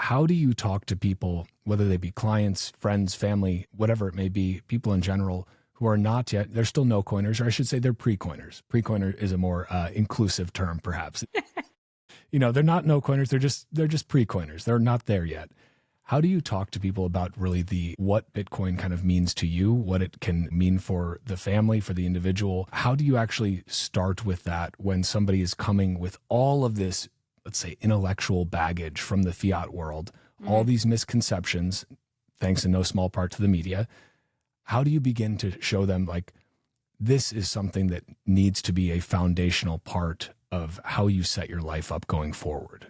how do you talk to people, whether they be clients, friends, family, whatever it may be, people in general who are not yet, they're still no coiners, or I should say they're pre-coiners. Pre-coiner is a more inclusive term, perhaps. They're not no coiners, they're just pre-coiners. They're not there yet. How do you talk to people about really what Bitcoin kind of means to you, what it can mean for the family, for the individual? How do you actually start with that when somebody is coming with all of this, let's say, intellectual baggage from the fiat world, all these misconceptions, thanks in no small part to the media? How do you begin to show them like, this is something that needs to be a foundational part of how you set your life up going forward?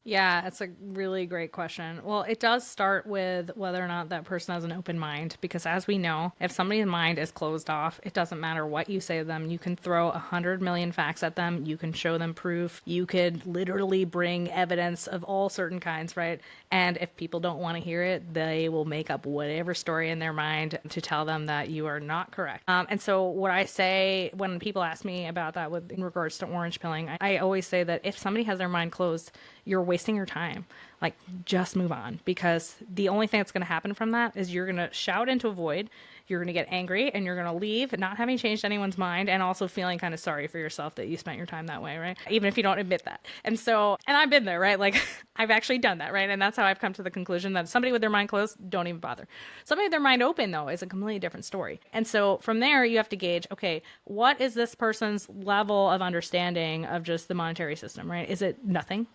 Yeah, it's a really great question. Well, it does start with whether or not that person has an open mind, because as we know, if somebody's mind is closed off, it doesn't matter what you say to them. You can throw 100 million facts at them. You can show them proof. You could literally bring evidence of all certain kinds, right? And if people don't want to hear it, they will make up whatever story in their mind to tell them that you are not correct. And so what I say when people ask me about that in regards to orange pilling, I always say that if somebody has their mind closed, you're wasting your time. Like, just move on, because the only thing that's going to happen from that is you're going to shout into a void. You're going to get angry and you're going to leave not having changed anyone's mind, and also feeling kind of sorry for yourself that you spent your time that way, right? Even if you don't admit that. And I've been there, right? Like, I've actually done that, right? And that's how I've come to the conclusion that somebody with their mind closed, don't even bother. Somebody with their mind open, though, is a completely different story. And so from there, you have to gauge, okay, what is this person's level of understanding of just the monetary system, right? Is it nothing?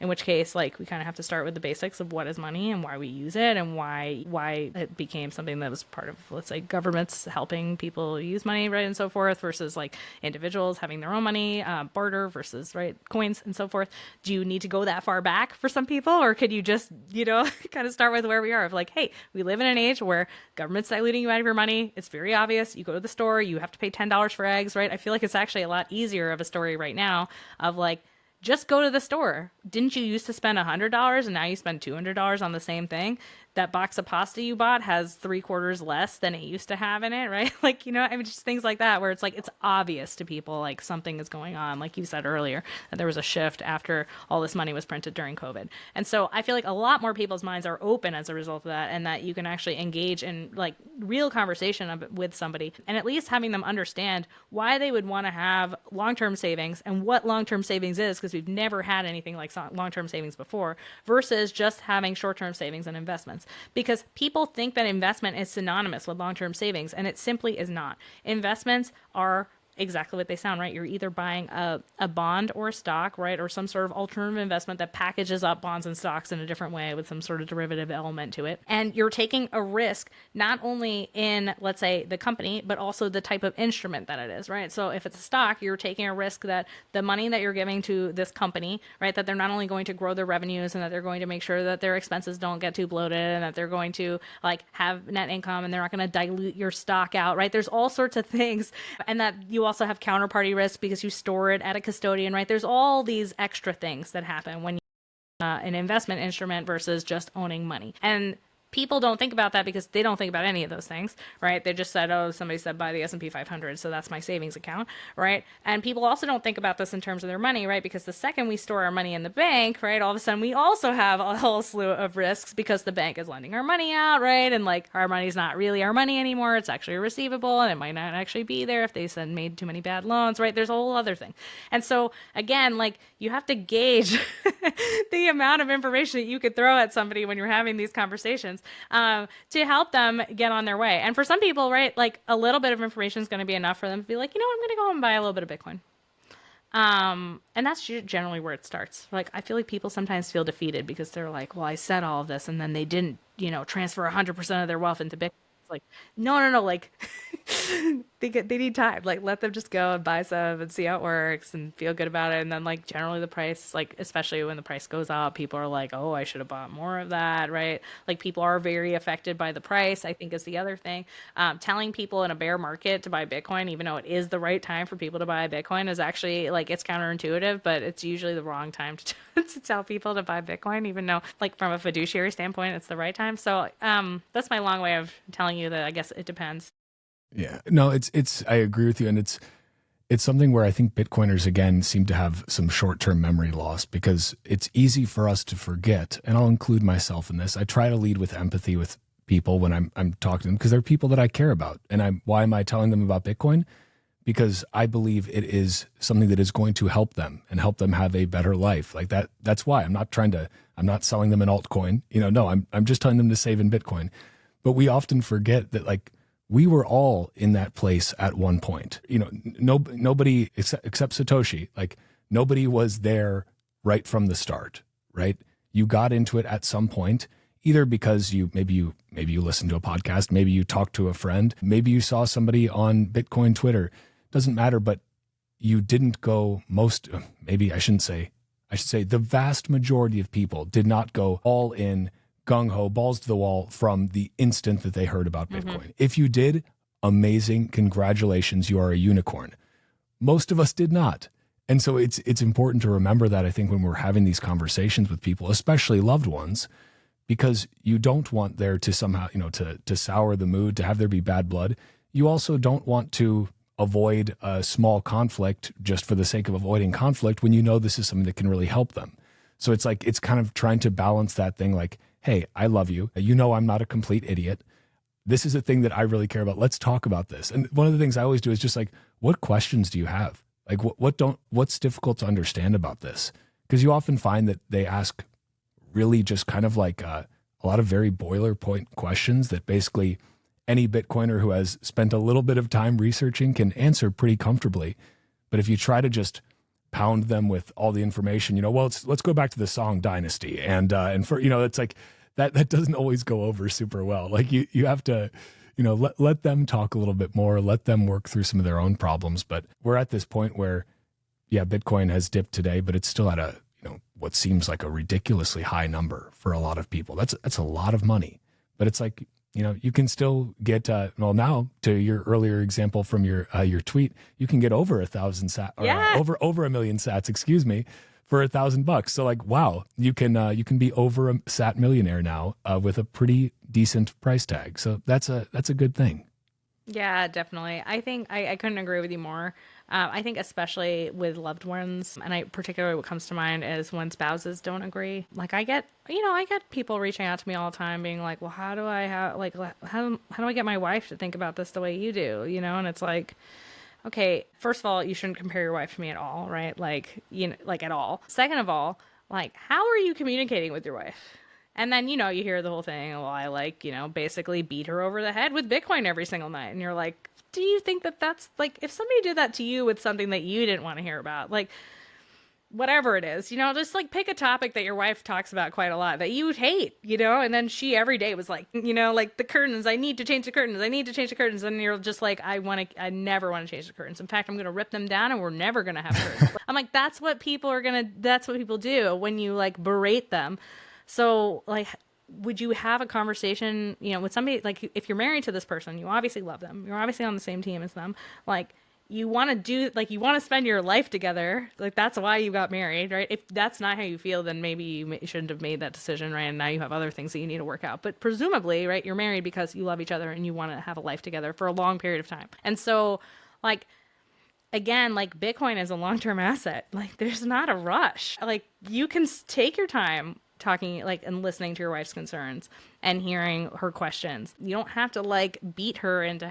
In which case, like, we kind of have to start with the basics of what is money and why we use it, and why it became something that was part of, let's say, governments helping people use money, right, and so forth, versus like individuals having their own money, barter versus, right, coins and so forth. Do you need to go that far back for some people, or could you just, kind of start with where we are of like, hey, we live in an age where government's diluting you out of your money. It's very obvious. You go to the store, you have to pay $10 for eggs, right? I feel like it's actually a lot easier of a story right now of like, just go to the store. Didn't you used to spend $100 and now you spend $200 on the same thing? That box of pasta you bought has 3/4 less than it used to have in it, right? Like, just things like that where it's like, it's obvious to people like something is going on. Like you said earlier, that there was a shift after all this money was printed during COVID. And so I feel like a lot more people's minds are open as a result of that, and that you can actually engage in like real conversation with somebody, and at least having them understand why they would want to have long-term savings and what long-term savings is, because we've never had anything like long-term savings before, versus just having short-term savings and investments. Because people think that investment is synonymous with long-term savings, and it simply is not. Investments are exactly what they sound, right? You're either buying a bond or a stock, right? Or some sort of alternative investment that packages up bonds and stocks in a different way with some sort of derivative element to it. And you're taking a risk, not only in, let's say, the company, but also the type of instrument that it is, right? So if it's a stock, you're taking a risk that the money that you're giving to this company, right, that they're not only going to grow their revenues, and that they're going to make sure that their expenses don't get too bloated, and that they're going to like have net income, and they're not going to dilute your stock out, right? There's all sorts of things. And that you also have counterparty risk because you store it at a custodian, right? There's all these extra things that happen when you an investment instrument versus just owning money. And people don't think about that because they don't think about any of those things, right? They just said, oh, somebody said buy the S&P 500, so that's my savings account, right? And people also don't think about this in terms of their money, right? Because the second we store our money in the bank, right, all of a sudden we also have a whole slew of risks because the bank is lending our money out, right? And like, our money's not really our money anymore. It's actually a receivable, and it might not actually be there if they made too many bad loans, right? There's a whole other thing. And so again, like, you have to gauge the amount of information that you could throw at somebody when you're having these conversations, to help them get on their way. And for some people, right, like, a little bit of information is going to be enough for them to be like, I'm going to go home and buy a little bit of Bitcoin. And that's generally where it starts. Like, I feel like people sometimes feel defeated because they're like, well, I said all of this and then they didn't, transfer 100% of their wealth into Bitcoin. It's like, no, like, they need time. Like, let them just go and buy some and see how it works and feel good about it. And then, like, generally the price, like, especially when the price goes up, people are like, oh, I should have bought more of that, right? Like, people are very affected by the price, I think, is the other thing. Telling people in a bear market to buy Bitcoin, even though it is the right time for people to buy Bitcoin, is actually, like, it's counterintuitive, but it's usually the wrong time to tell people to buy Bitcoin, even though, like, from a fiduciary standpoint, it's the right time. So that's my long way of telling you that I guess it depends. Yeah, no, I agree with you. And It's something where I think Bitcoiners, again, seem to have some short-term memory loss because it's easy for us to forget. And I'll include myself in this. I try to lead with empathy with people when I'm talking to them because they're people that I care about. And why am I telling them about Bitcoin? Because I believe it is something that is going to help them and help them have a better life. Like that. That's why I'm not selling them an altcoin. No, I'm just telling them to save in Bitcoin. But we often forget that, like, we were all in that place at one point. Nobody except Satoshi, like nobody was there right from the start, right? You got into it at some point, either because maybe you listened to a podcast, maybe you talked to a friend, maybe you saw somebody on Bitcoin Twitter. Doesn't matter, but you didn't go I should say the vast majority of people did not go all in, gung-ho, balls to the wall from the instant that they heard about Bitcoin. Mm-hmm. If you did, amazing, congratulations, you are a unicorn. Most of us did not. And so it's important to remember that, I think, when we're having these conversations with people, especially loved ones, because you don't want there to somehow, to sour the mood, to have there be bad blood. You also don't want to avoid a small conflict just for the sake of avoiding conflict when you know this is something that can really help them. So it's kind of trying to balance that thing, like, hey, I love you. I'm not a complete idiot. This is a thing that I really care about. Let's talk about this. And one of the things I always do is just like, what questions do you have? Like, what's difficult to understand about this? Because you often find that they ask really just kind of like a lot of very boilerplate questions that basically any Bitcoiner who has spent a little bit of time researching can answer pretty comfortably. But if you try to just pound them with all the information, let's go back to the Song Dynasty. And for, it's like that doesn't always go over super well. Like you have to, let them talk a little bit more, let them work through some of their own problems. But we're at this point where, Bitcoin has dipped today, but it's still at a, what seems like a ridiculously high number for a lot of people. That's a lot of money, but it's like, you can still get, now to your earlier example from your tweet, you can get over 1,000 sat, or over 1 million sats, for $1,000. So like, wow, you can be over a sat millionaire now with a pretty decent price tag. So that's a good thing. Yeah, definitely. I think I couldn't agree with you more. I think especially with loved ones, and particularly what comes to mind is when spouses don't agree. Like I get people reaching out to me all the time being like, well, how do I get my wife to think about this the way you do? And it's like, okay, first of all, you shouldn't compare your wife to me at all, right? Like, like at all. Second of all, like, how are you communicating with your wife? And then, you hear the whole thing, well, I basically beat her over the head with Bitcoin every single night. And you're like, do you think that that's like, if somebody did that to you with something that you didn't want to hear about, like whatever it is, just like pick a topic that your wife talks about quite a lot that you would hate, and then she every day was like, like the curtains, I need to change the curtains. And you're just like, I never want to change the curtains. In fact, I'm going to rip them down and we're never going to have curtains. I'm like, that's what people do when you like berate them. So like, would you have a conversation, with somebody, like if you're married to this person, you obviously love them, you're obviously on the same team as them, like you want to spend your life together, like that's why you got married, right? If that's not how you feel, then maybe you shouldn't have made that decision, right? And now you have other things that you need to work out. But presumably, right, you're married because you love each other and you want to have a life together for a long period of time. And so like, again, like Bitcoin is a long-term asset. Like there's not a rush. Like you can take your time talking and listening to your wife's concerns and hearing her questions. You don't have to like beat her into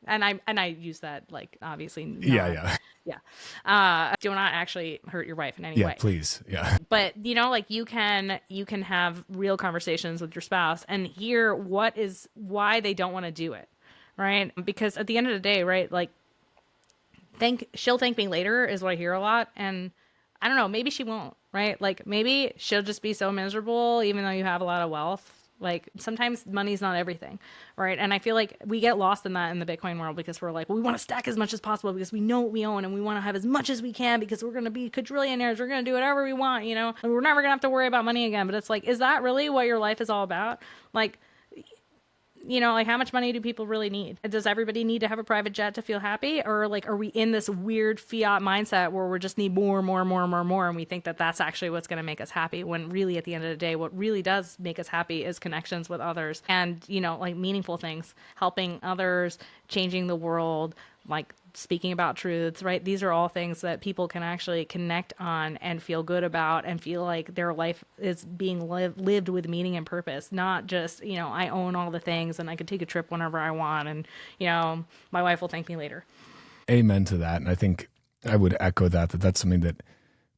and I use that like obviously not, do not actually hurt your wife in any way. Please. But you can have real conversations with your spouse and hear why they don't want to do it, right? Because at the end of the day, right, like she'll thank me later is what I hear a lot. And I don't know, maybe she won't, right? Like maybe she'll just be so miserable even though you have a lot of wealth. Like sometimes money's not everything, right? And I feel like we get lost in that in the Bitcoin world because we're like, well, we want to stack as much as possible because we know what we own and we want to have as much as we can because we're going to be quadrillionaires. We're going to do whatever we want, and we're never going to have to worry about money again. But it's like, is that really what your life is all about? Like, like how much money do people really need? Does everybody need to have a private jet to feel happy? Or like, are we in this weird fiat mindset where we just need more, and we think that that's actually what's going to make us happy when really at the end of the day, what really does make us happy is connections with others and, like meaningful things, helping others, changing the world. Like speaking about truths, right? These are all things that people can actually connect on and feel good about and feel like their life is being lived with meaning and purpose, not just, I own all the things and I can take a trip whenever I want and, my wife will thank me later. Amen to that. And I think I would echo that's something that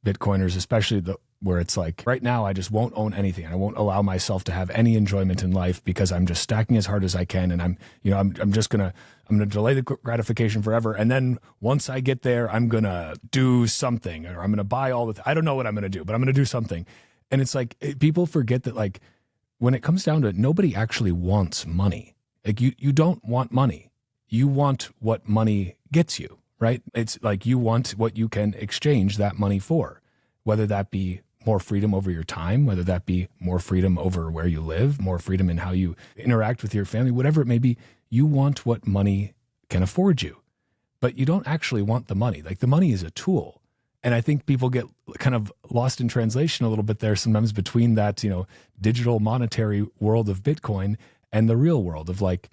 Bitcoiners, especially where it's like right now, I just won't own anything. I won't allow myself to have any enjoyment in life because I'm just stacking as hard as I can. And I'm just going to delay the gratification forever. And then once I get there, I'm going to do something, or I'm going to buy I don't know what I'm going to do, but I'm going to do something. And it's like, people forget that, like, when it comes down to it, nobody actually wants money. Like you don't want money. You want what money gets you, right? It's like you want what you can exchange that money for, whether that be more freedom over your time, whether that be more freedom over where you live, more freedom in how you interact with your family, whatever it may be. You want what money can afford you, but you don't actually want the money. Like, the money is a tool. And I think people get kind of lost in translation a little bit there sometimes between that, digital monetary world of Bitcoin and the real world of, like,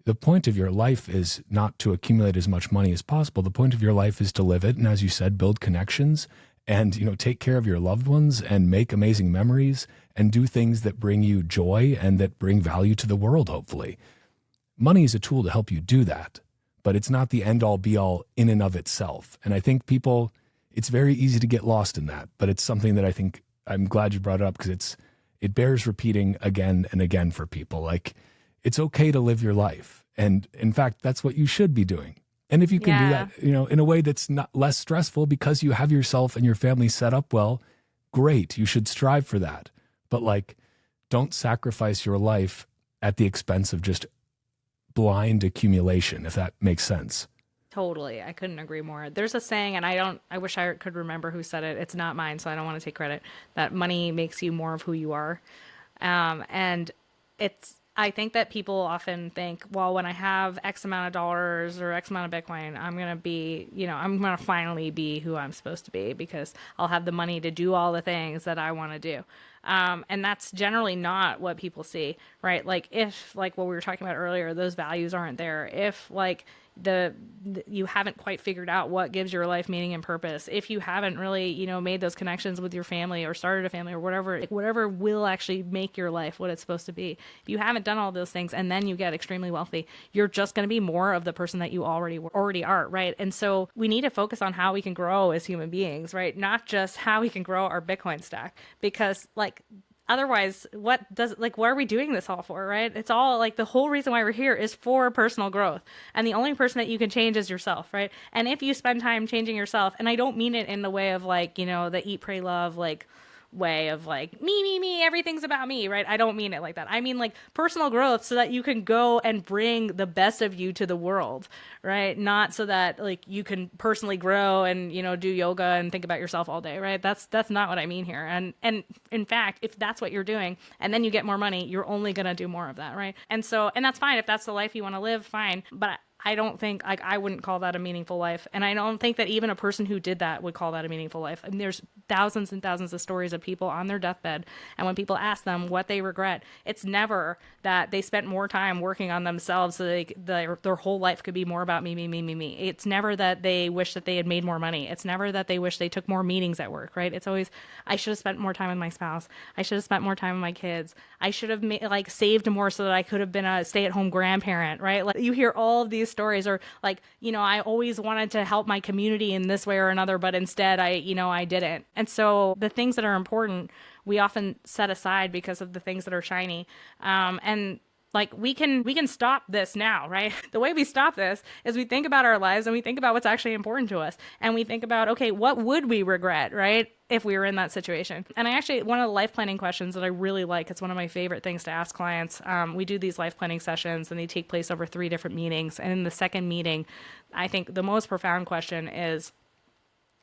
the point of your life is not to accumulate as much money as possible. The point of your life is to live it. And as you said, build connections and, take care of your loved ones and make amazing memories and do things that bring you joy and that bring value to the world, hopefully. Money is a tool to help you do that, but it's not the end all be all in and of itself. And I think it's very easy to get lost in that, but it's something that I think I'm glad you brought it up because it bears repeating again and again for people. Like, it's okay to live your life. And in fact, that's what you should be doing. And if you can do that, in a way that's not less stressful because you have yourself and your family set up well, great. You should strive for that. But, like, don't sacrifice your life at the expense of just blind accumulation, if that makes sense. Totally. I couldn't agree more. There's a saying, and I wish I could remember who said it. It's not mine, so I don't want to take credit, that money makes you more of who you are. And I think that people often think, well, when I have X amount of dollars or X amount of Bitcoin, I'm going to be, I'm going to finally be who I'm supposed to be because I'll have the money to do all the things that I want to do. And that's generally not what people see, right? Like, if, like what we were talking about earlier, those values aren't there, if, like, you haven't quite figured out what gives your life meaning and purpose, if you haven't really, made those connections with your family or started a family or whatever will actually make your life what it's supposed to be. If you haven't done all those things and then you get extremely wealthy, you're just going to be more of the person that you already are, right? And so we need to focus on how we can grow as human beings, right? Not just how we can grow our Bitcoin stack, because, like, otherwise, what are we doing this all for, right? It's all, like, the whole reason why we're here is for personal growth. And the only person that you can change is yourself, right? And if you spend time changing yourself, and I don't mean it in the way of, like, the eat, pray, love, like, way of, like, me, everything's about me, right? I don't mean it like that. I mean, like, personal growth so that you can go and bring the best of you to the world, right? Not so that, like, you can personally grow and, do yoga and think about yourself all day, right? That's not what I mean here. And in fact, if that's what you're doing and then you get more money, you're only going to do more of that, right? And that's fine. If that's the life you want to live, fine. But I don't think, like, I wouldn't call that a meaningful life. And I don't think that even a person who did that would call that a meaningful life. And there's thousands and thousands of stories of people on their deathbed. And when people ask them what they regret, it's never that they spent more time working on themselves so their whole life could be more about me. It's never that they wish that they had made more money. It's never that they wish they took more meetings at work, right? It's always, I should have spent more time with my spouse. I should have spent more time with my kids. I should have saved more so that I could have been a stay-at-home grandparent, right? Like, you hear all of these stories, or, like, I always wanted to help my community in this way or another, but instead I didn't. And so the things that are important, we often set aside because of the things that are shiny. And, like, we can stop this now, right? The way we stop this is we think about our lives and we think about what's actually important to us. And we think about, okay, what would we regret, right, if we were in that situation? And one of the life planning questions that I really like, it's one of my favorite things to ask clients. We do these life planning sessions and they take place over 3 different meetings. And in the second meeting, I think the most profound question is,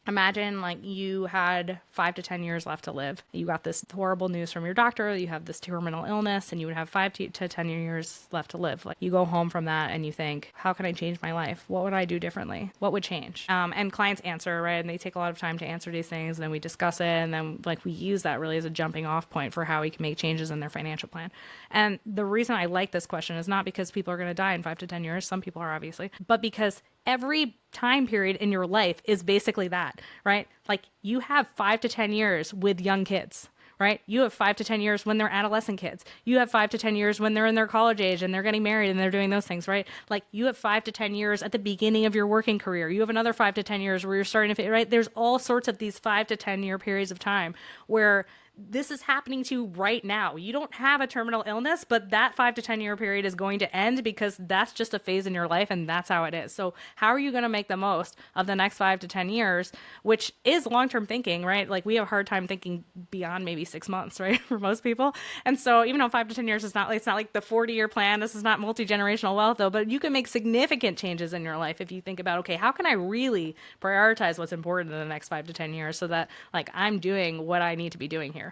imagine, like, you had 5 to 10 years left to live. You got this horrible news from your doctor. You have this terminal illness, and you would have 5 to 10 years left to live. Like, you go home from that and you think, how can I change my life? What would I do differently? What would change? And clients answer, right? And they take a lot of time to answer these things. And then we discuss it. And then, like, we use that really as a jumping off point for how we can make changes in their financial plan. And the reason I like this question is not because people are going to die in 5 to 10 years. Some people are, obviously, but because every time period in your life is basically that, right? Like you have 5 to 10 years with young kids, right? You have 5 to 10 years when they're adolescent kids. You have 5 to 10 years when they're in their college age and they're getting married and they're doing those things, right? Like you have 5 to 10 years at the beginning of your working career. You have another 5 to 10 years where you're starting to, right? There's all sorts of these 5 to 10 year periods of time where this is happening to you right now. You don't have a terminal illness, but that 5 to 10 year period is going to end because that's just a phase in your life and that's how it is. So how are you going to make the most of the next 5 to 10 years, which is long-term thinking, right? Like we have a hard time thinking beyond maybe 6 months, right? For most people. And so even though 5 to 10 years is not like, it's not like the 40-year plan, this is not multi-generational wealth though, but you can make significant changes in your life if you think about, okay, how can I really prioritize what's important in the next 5 to 10 years so that like I'm doing what I need to be doing here?